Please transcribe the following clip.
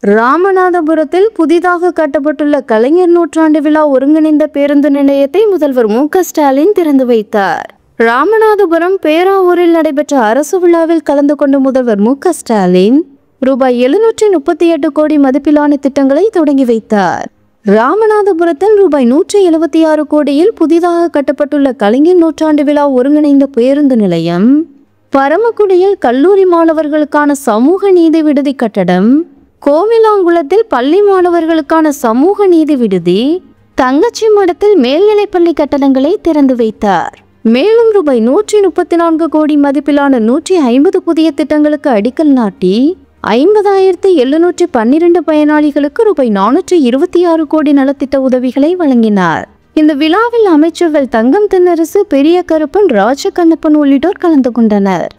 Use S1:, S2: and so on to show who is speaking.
S1: ராமநாதபுரத்தில் புதிதாக கட்டப்பட்டுள்ள கலைஞர் நூற்றாண்டு விழா ஒருங்கிணைந்த பேருந்து நிலையத்தை முதல்வர் மு.க.ஸ்டாலின் திறந்து வைத்தார். ராமநாதபுரம் பேராவூரில் நடைபெற்ற அரசு விழாவில் கலந்து கொண்ட முதல்வர் மு.க.ஸ்டாலின் ரூபாய் 738 கோடி மதிப்பிலான திட்டங்களை தொடங்கி வைத்தார். ராமநாதபுரத்தில் ரூபாய் 176 கோடியில் புதிதாக கட்டப்பட்டுள்ள கலைஞர் நூற்றாண்டு விழா ஒருங்கிணைந்த பேருந்து நிலையம், பரமக்குடியில் கல்லூரி மாணவர்களுக்கான சமூக நீதி விடுதி கட்டடம், கோவிலாங்குளத்தில் பள்ளி மாணவர்களுக்கான சமூக நீதி விடுதி, தங்கச்சி மடத்தில் மேல்நிலைப்பள்ளி கட்டடங்களை திறந்து வைத்தார். மேலும் ரூபாய் 134 கோடி மதிப்பிலான 150 புதிய திட்டங்களுக்கு அடிக்கல் நாட்டி 50,712 பயனாளிகளுக்கு ரூபாய் 426 கோடி நலத்திட்ட உதவிகளை வழங்கினார். இந்த விழாவில் அமைச்சர்கள் தங்கம் தென்னரசு, பெரிய கருப்பன், ராஜகண்ணப்பன் உள்ளிட்டோர் கலந்து கொண்டனர்.